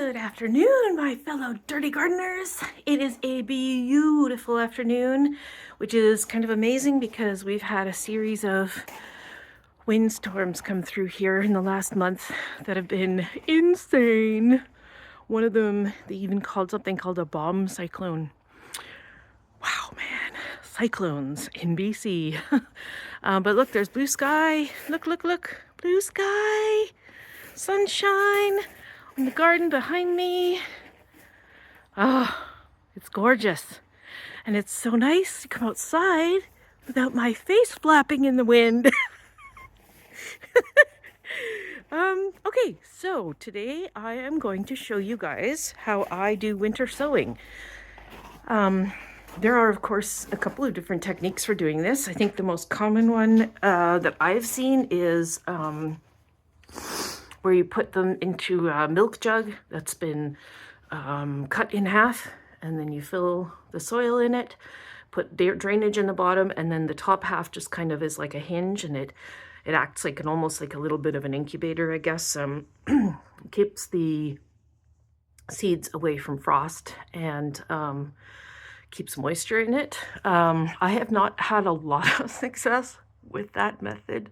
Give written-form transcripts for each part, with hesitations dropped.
Good afternoon, my fellow dirty gardeners. It is a beautiful afternoon, which is kind of amazing because we've had a series of windstorms come through here in the last month that have been insane. One of them, they even called something called a bomb cyclone. Wow, man, cyclones in BC. But look, there's blue sky. Look, blue sky, sunshine. In the garden behind me. Oh, it's gorgeous. And it's so nice to come outside without my face flapping in the wind. Okay, so today I am going to show you guys how I do winter sowing. There are, of course, a couple of different techniques for doing this. I think the most common one that I've seen is where you put them into a milk jug that's been cut in half, and then you fill the soil in it, put drainage in the bottom, and then the top half just kind of is like a hinge, and it acts like almost like a little bit of an incubator, I guess. Keeps the seeds away from frost and keeps moisture in it. I have not had a lot of success with that method.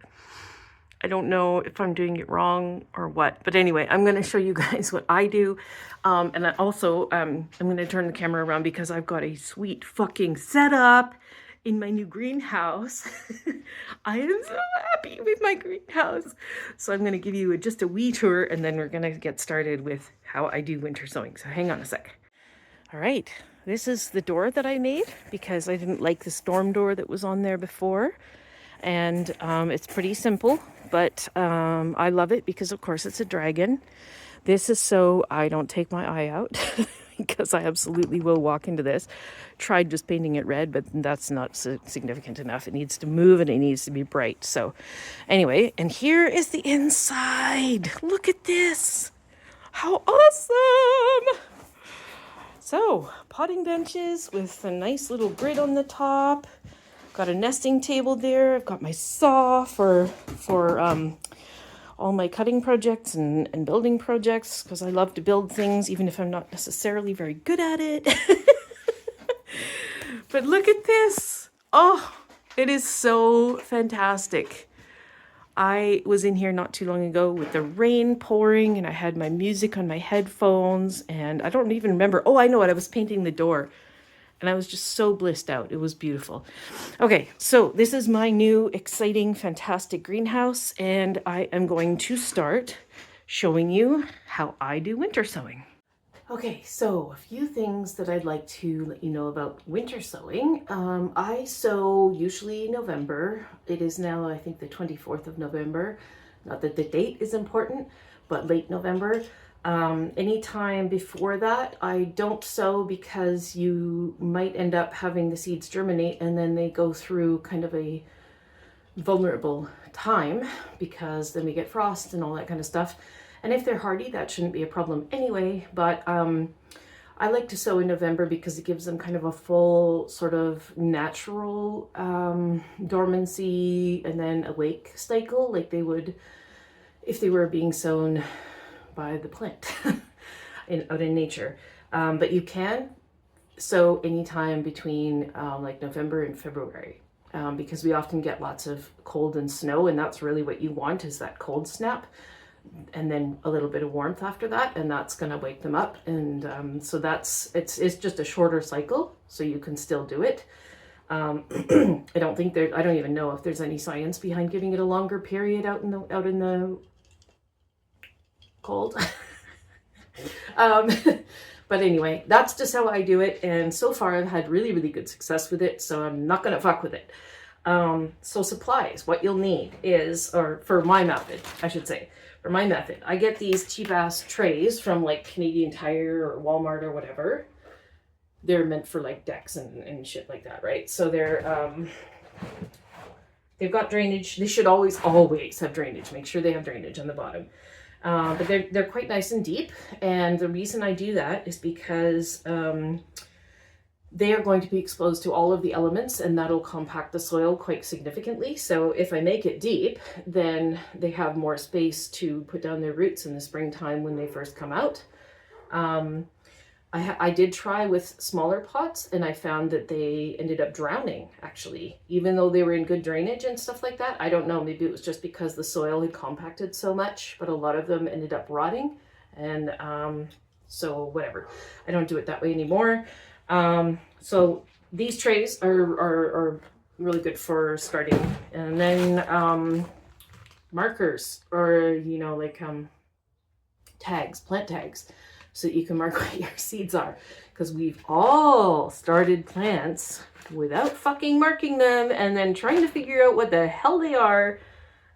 I don't know if I'm doing it wrong or what, but anyway, I'm going to show you guys what I do. And I also, I'm going to turn the camera around because I've got a sweet fucking setup in my new greenhouse. I am so happy with my greenhouse. So I'm going to give you just a wee tour, and then we're going to get started with how I do winter sowing. So hang on a sec. All right, this is the door that I made because I didn't like the storm door that was on there before. And it's pretty simple, but I love it because, of course, it's a dragon. This is so I don't take my eye out because I absolutely will walk into this. Tried just painting it red, but that's not significant enough. It needs to move and it needs to be bright. So anyway, and here is the inside. Look at this. How awesome. So potting benches with a nice little grid on the top. Got a nesting table there. I've got my saw for all my cutting projects and building projects because I love to build things even if I'm not necessarily very good at it. But look at this. Oh, it is so fantastic. I was in here not too long ago with the rain pouring and I had my music on my headphones and I don't even remember. Oh, I know what. I was painting the door. And I was just so blissed out. It was beautiful. Okay, so this is my new, exciting, fantastic greenhouse. And I am going to start showing you how I do winter sowing. Okay, so a few things that I'd like to let you know about winter sowing. I sow usually November. It is now, I think, the 24th of November. Not that the date is important, but late November. Anytime before that, I don't sow because you might end up having the seeds germinate and then they go through kind of a vulnerable time because then we get frost and all that kind of stuff. And if they're hardy, that shouldn't be a problem anyway, but I like to sow in November because it gives them kind of a full sort of natural dormancy and then awake cycle like they would if they were being sown by the plant out in nature. But you can sow anytime between like November and February because we often get lots of cold and snow, and that's really what you want is that cold snap and then a little bit of warmth after that, and that's going to wake them up. And so it's just a shorter cycle, so you can still do it. I don't even know if there's any science behind giving it a longer period out in the cold. But anyway, that's just how I do it, and so far I've had really good success with it, so I'm not gonna fuck with it. So supplies, what you'll need is, or for my method, I should say, for my method, I get these cheap ass trays from like Canadian Tire or Walmart or whatever. They're meant for like decks and shit like that, right? So they've got drainage. They should always have drainage. Make sure they have drainage on the bottom. But they're quite nice and deep, and the reason I do that is because they are going to be exposed to all of the elements, and that'll compact the soil quite significantly. So if I make it deep, then they have more space to put down their roots in the springtime when they first come out. I did try with smaller pots, and I found that they ended up drowning, actually, even though they were in good drainage and stuff like that. I don't know, maybe it was just because the soil had compacted so much, but a lot of them ended up rotting. And so whatever, I don't do it that way anymore. So these trays are really good for starting. And then markers, or you know, like tags, plant tags, so that you can mark what your seeds are, because we've all started plants without fucking marking them and then trying to figure out what the hell they are.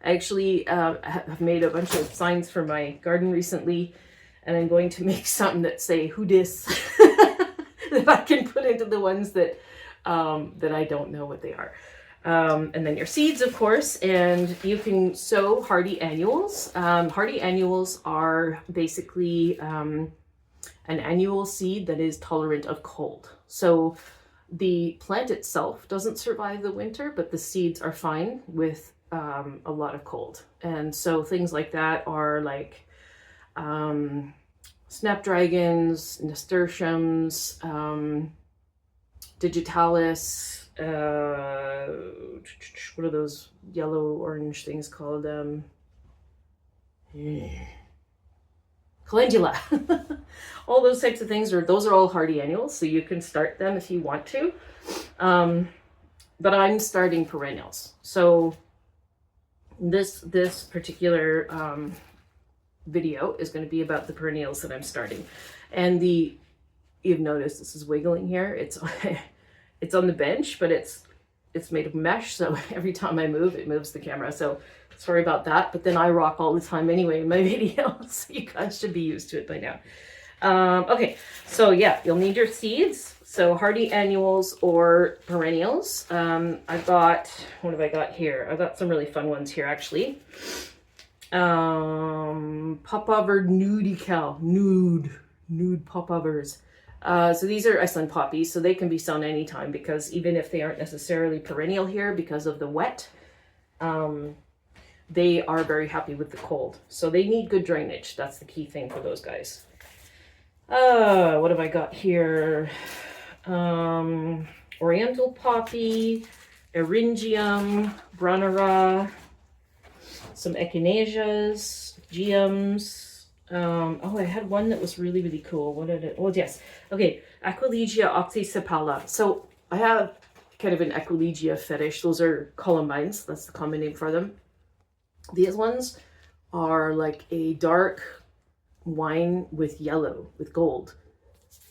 I actually have made a bunch of signs for my garden recently, and I'm going to make some that say "Who dis?" that I can put into the ones that that I don't know what they are. And then your seeds, of course, and you can sow hardy annuals. Hardy annuals are basically an annual seed that is tolerant of cold. So the plant itself doesn't survive the winter, but the seeds are fine with a lot of cold. And so things like that are like snapdragons, nasturtiums, digitalis, what are those yellow orange things called? Calendula. All those types of things, those are all hardy annuals, so you can start them if you want to. But I'm starting perennials. So this particular video is going to be about the perennials that I'm starting. And you've noticed this is wiggling here. It's it's on the bench, but it's made of mesh, so every time I move, it moves the camera. So sorry about that, but then I rock all the time anyway in my videos, so you guys should be used to it by now. Okay, so yeah, you'll need your seeds. So hardy annuals or perennials. I've got, what have I got here? I've got some really fun ones here, actually. Popover nudical, nude popovers. So these are Iceland poppies, so they can be sown anytime, because even if they aren't necessarily perennial here because of the wet, they are very happy with the cold. So they need good drainage. That's the key thing for those guys. What have I got here? Oriental poppy, eryngium, branera, some echinaceas, geums. Oh, I had one that was really, really cool. What did it? Oh, yes. Okay, Aquilegia oxysepala. So I have kind of an Aquilegia fetish. Those are columbines. That's the common name for them. These ones are like a dark wine with yellow, with gold.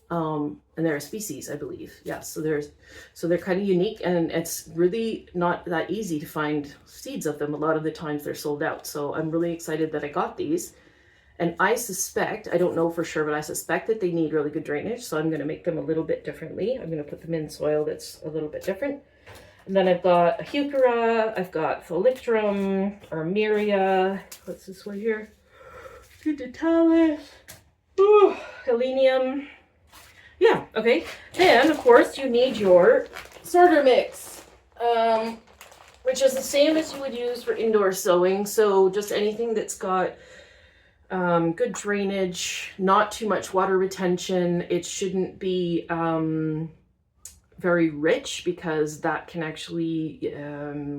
And they're a species, I believe. Yeah, so they're kind of unique, and it's really not that easy to find seeds of them. A lot of the times they're sold out. So I'm really excited that I got these. And I suspect, I don't know for sure, but I suspect that they need really good drainage. So I'm going to make them a little bit differently. I'm going to put them in soil that's a little bit different. And then I've got a heuchera, I've got Thalictrum, Armeria, what's this one here? Digitalis, Helenium. Yeah, okay. Then, of course, you need your starter mix, which is the same as you would use for indoor sowing. So just anything that's got good drainage, not too much water retention. It shouldn't be very rich, because that can actually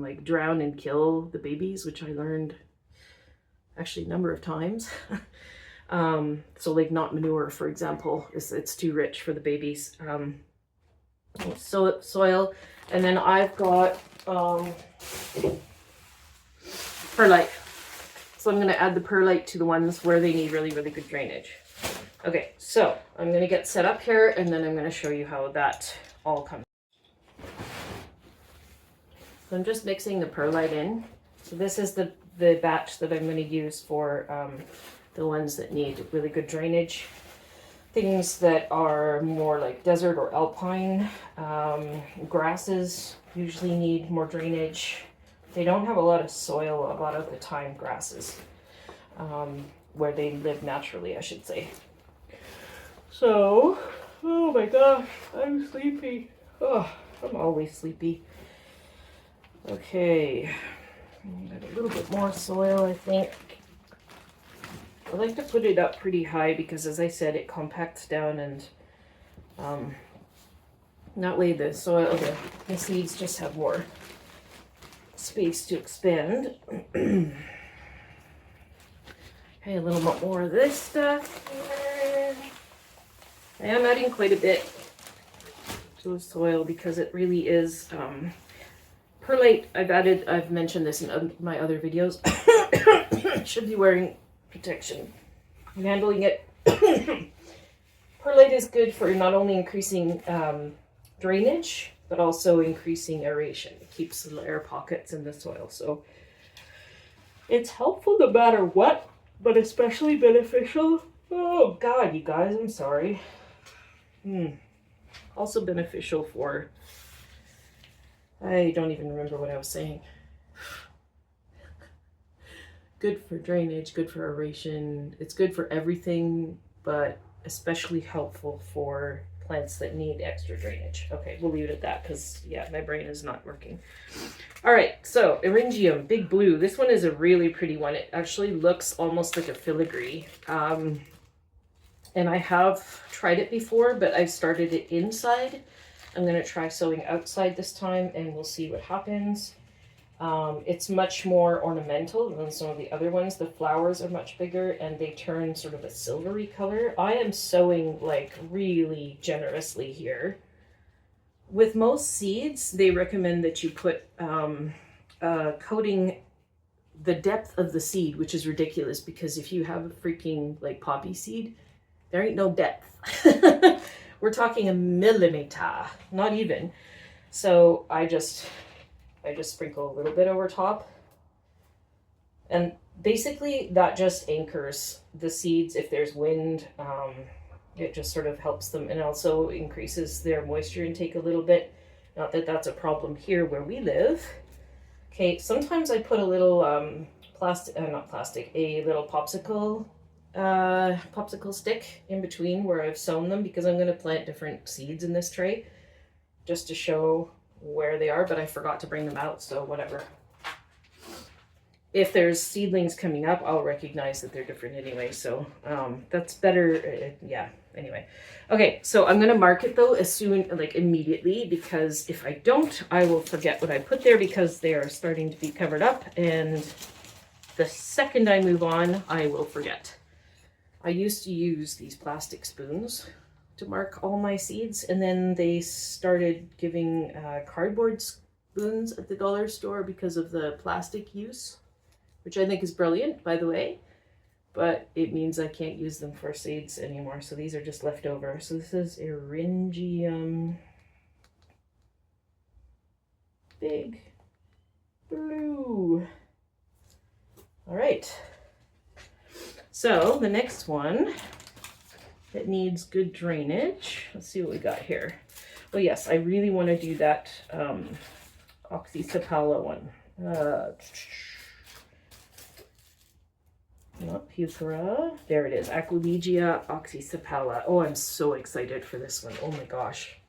like drown and kill the babies, which I learned actually a number of times. So like not manure, for example, it's too rich for the babies. Soil, and then I've got perlite. So I'm going to add the perlite to the ones where they need really, really good drainage. Okay, so I'm going to get set up here, and then I'm going to show you how that all comes. So I'm just mixing the perlite in. So this is the batch that I'm going to use for the ones that need really good drainage. Things that are more like desert or alpine. Grasses usually need more drainage. They don't have a lot of soil a lot of the time, grasses, where they live naturally, I should say. So, oh my gosh, I'm sleepy. Oh, I'm always sleepy. Okay, got a little bit more soil, I think. I like to put it up pretty high because, as I said, it compacts down and that way the soil, the seeds just have more space to expand. Okay, a little bit more of this stuff. I am adding quite a bit to the soil because it really is perlite. I've mentioned this in my other videos. Should be wearing protection when handling it. Perlite is good for not only increasing drainage, but also increasing aeration. It keeps little air pockets in the soil. So it's helpful no matter what, but especially beneficial. Oh God, you guys, I'm sorry. Also beneficial for, I don't even remember what I was saying. Good for drainage, good for aeration. It's good for everything, but especially helpful for plants that need extra drainage. Okay, we'll leave it at that because, yeah, my brain is not working. All right, so Eryngium, big blue. This one is a really pretty one. It actually looks almost like a filigree. And I have tried it before, but I've started it inside. I'm going to try sowing outside this time, and we'll see what happens. It's much more ornamental than some of the other ones. The flowers are much bigger, and they turn sort of a silvery color. I am sowing like really generously here. With most seeds, they recommend that you put coating the depth of the seed, which is ridiculous because if you have a freaking like poppy seed, there ain't no depth. We're talking a millimeter, not even. So I just sprinkle a little bit over top. And basically that just anchors the seeds if there's wind. It just sort of helps them and also increases their moisture intake a little bit. Not that that's a problem here where we live. Okay, sometimes I put a little a little popsicle stick in between where I've sown them because I'm going to plant different seeds in this tray just to show where they are, but I forgot to bring them out, so whatever. If there's seedlings coming up, I'll recognize that they're different anyway, so that's better. Yeah, anyway. Okay, so I'm going to mark it though as soon, like immediately, because if I don't, I will forget what I put there because they are starting to be covered up, and the second I move on, I will forget. I used to use these plastic spoons to mark all my seeds, and then they started giving cardboard spoons at the dollar store because of the plastic use, which I think is brilliant, by the way, but it means I can't use them for seeds anymore, so these are just left over. So this is Eryngium big blue. All right, so the next one that needs good drainage. Let's see what we got here. Oh yes, I really want to do that Oxysapala one. Not Pucera. There it is. Aquilegia oxysapala. Oh, I'm so excited for this one. Oh my gosh.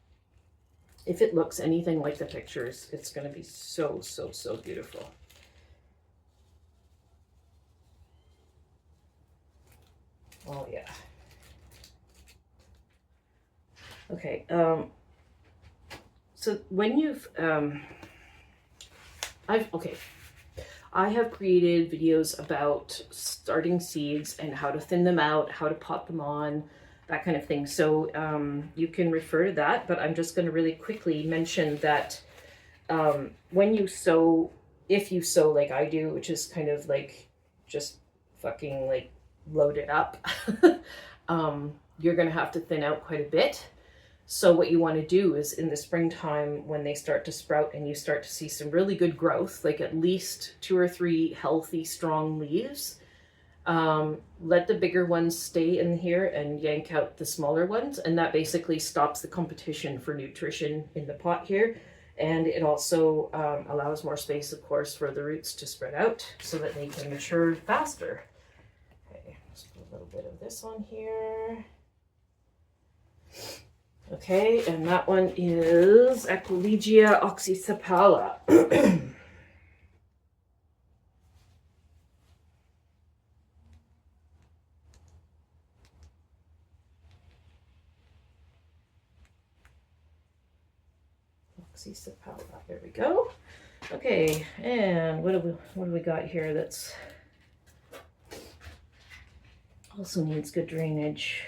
If it looks anything like the pictures, it's going to be so, so, so beautiful. Oh yeah. Okay, so when you've, I have created videos about starting seeds and how to thin them out, how to pot them on, that kind of thing. So you can refer to that, but I'm just going to really quickly mention that when you sow, if you sow like I do, which is kind of like just fucking like load it up, you're going to have to thin out quite a bit. So what you want to do is in the springtime when they start to sprout and you start to see some really good growth, like at least 2 or 3 healthy, strong leaves, let the bigger ones stay in here and yank out the smaller ones. And that basically stops the competition for nutrition in the pot here. And it also allows more space, of course, for the roots to spread out so that they can mature faster. Okay, let's put a little bit of this on here. Okay, and that one is Aquilegia oxysapala. There we go. Okay, and what do we got here that's also needs good drainage?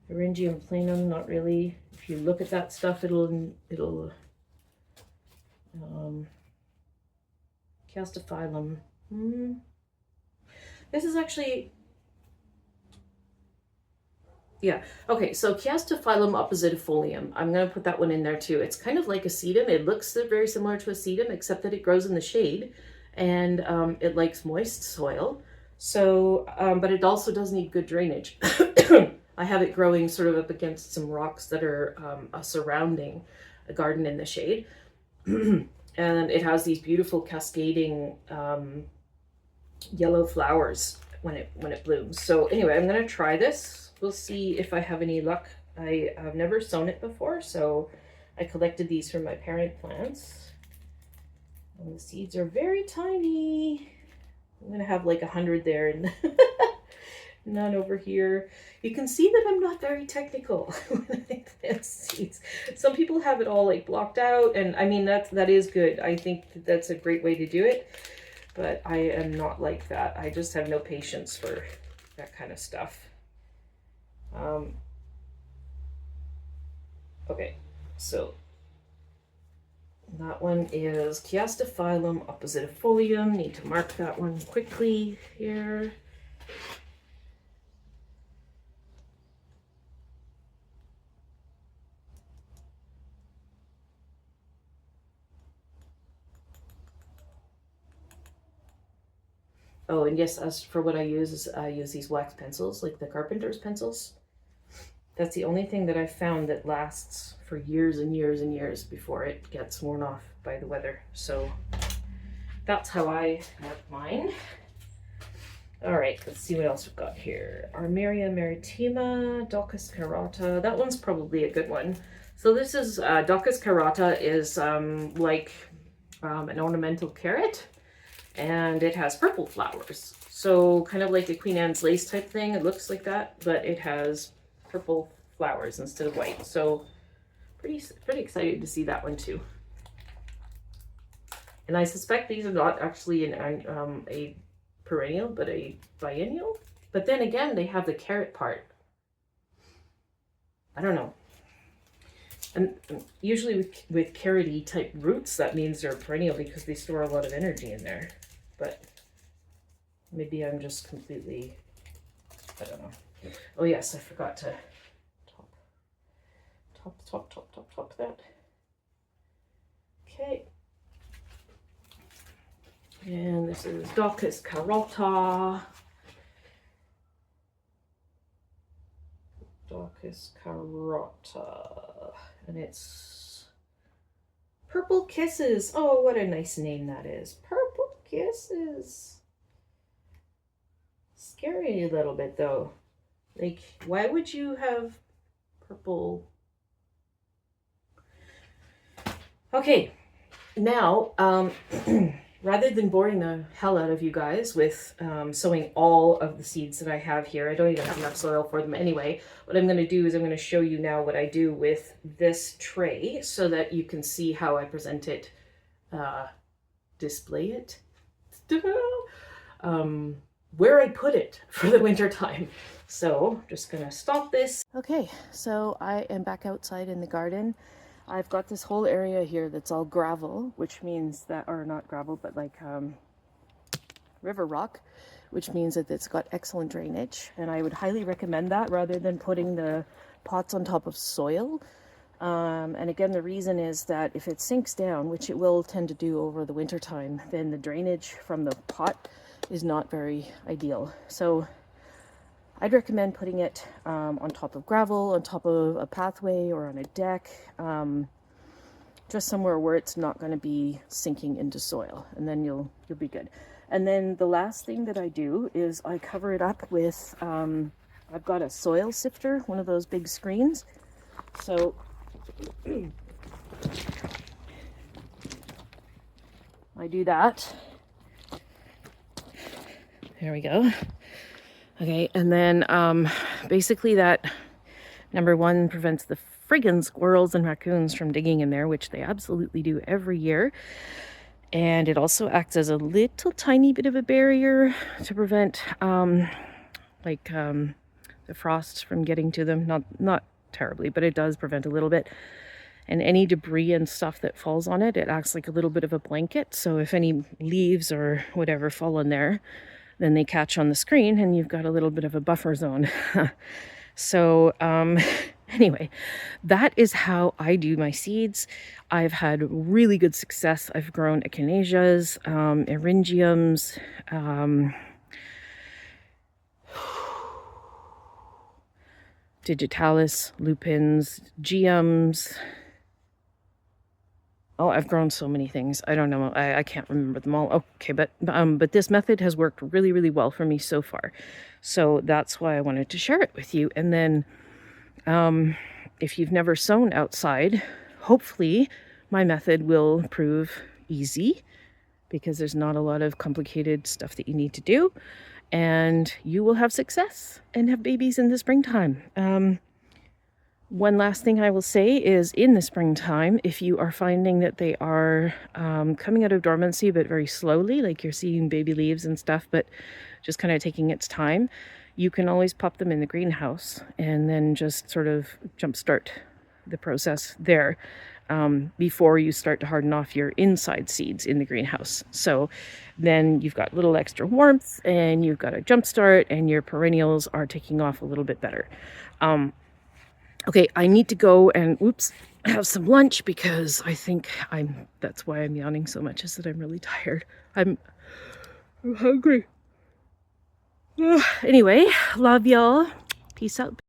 Eryngium planum, not really. If you look at that stuff, it'll Castophyllum. This is actually, yeah. Okay, so Castophyllum oppositifolium. I'm going to put that one in there too. It's kind of like a sedum. It looks very similar to a sedum, except that it grows in the shade, and it likes moist soil. So, but it also does need good drainage. I have it growing sort of up against some rocks that are surrounding a garden in the shade. And it has these beautiful cascading yellow flowers when it blooms. So anyway, I'm going to try this. We'll see if I have any luck. I've never sown it before, so I collected these from my parent plants. And the seeds are very tiny. I'm going to have like 100 there and none over here. You can see that I'm not very technical when I plant seeds. Some people have it all like blocked out, and I mean that is good. I think that's a great way to do it, but I am not like that. I just have no patience for that kind of stuff. Okay, so that one is Castophyllum oppositifolium. Need to mark that one quickly here. Oh, and yes, as for what I use these wax pencils, like the carpenter's pencils. That's the only thing that I've found that lasts for years and years and years before it gets worn off by the weather. So that's how I mark mine. All right, let's see what else we've got here. Armeria maritima, Daucus carota. That one's probably a good one. So this is, Daucus carota is like an ornamental carrot. And it has purple flowers. So kind of like a Queen Anne's lace type thing. It looks like that, but it has purple flowers instead of white. So pretty excited to see that one too. And I suspect these are not actually a perennial, but a biennial. But then again, they have the carrot part. I don't know. And usually with carroty type roots, that means they're perennial because they store a lot of energy in there. But maybe I'm just completely, I don't know. Oh yes, I forgot to top that. Okay. And this is Daucus carota. Daucus carota. And it's Purple Kisses. Oh, what a nice name that is. Purple Kisses. Scary a little bit though. Like, why would you have purple? Okay, now, rather than boring the hell out of you guys with sowing all of the seeds that I have here, I don't even have enough soil for them anyway. What I'm going to do is I'm going to show you now what I do with this tray so that you can see how I present it, display it, where I put it for the winter time. So just going to stop this. Okay, so I am back outside in the garden. I've got this whole area here that's all gravel, which means that, or not gravel, but like river rock, which means that it's got excellent drainage. And I would highly recommend that rather than putting the pots on top of soil. And again, the reason is that if it sinks down, which it will tend to do over the winter time, then the drainage from the pot is not very ideal. So I'd recommend putting it on top of gravel, on top of a pathway or on a deck, just somewhere where it's not going to be sinking into soil, and then you'll be good. And then the last thing that I do is I cover it up with, I've got a soil sifter, one of those big screens. So I do that. There we go. Okay, and then basically that Number one, prevents the friggin' squirrels and raccoons from digging in there, which they absolutely do every year. And it also acts as a little tiny bit of a barrier to prevent the frost from getting to them. Not terribly, but it does prevent a little bit. And any debris and stuff that falls on it, it acts like a little bit of a blanket. So if any leaves or whatever fall in there, then they catch on the screen and you've got a little bit of a buffer zone. So anyway, that is how I do my seeds. I've had really good success. I've grown echinaceas, eryngiums, digitalis, lupins, geums. Oh, I've grown so many things. I don't know. I can't remember them all. Okay, but this method has worked really, really well for me so far. So that's why I wanted to share it with you. And then if you've never sown outside, hopefully my method will prove easy because there's not a lot of complicated stuff that you need to do. And you will have success and have babies in the springtime. One last thing I will say is in the springtime, if you are finding that they are coming out of dormancy, but very slowly, like you're seeing baby leaves and stuff, but just kind of taking its time, you can always pop them in the greenhouse and then just sort of jumpstart the process there before you start to harden off your inside seeds in the greenhouse. So then you've got a little extra warmth and you've got a jumpstart and your perennials are taking off a little bit better. Okay, I need to go and, have some lunch because I think that's why I'm yawning so much, is that I'm really tired. I'm hungry. Anyway, love y'all. Peace out.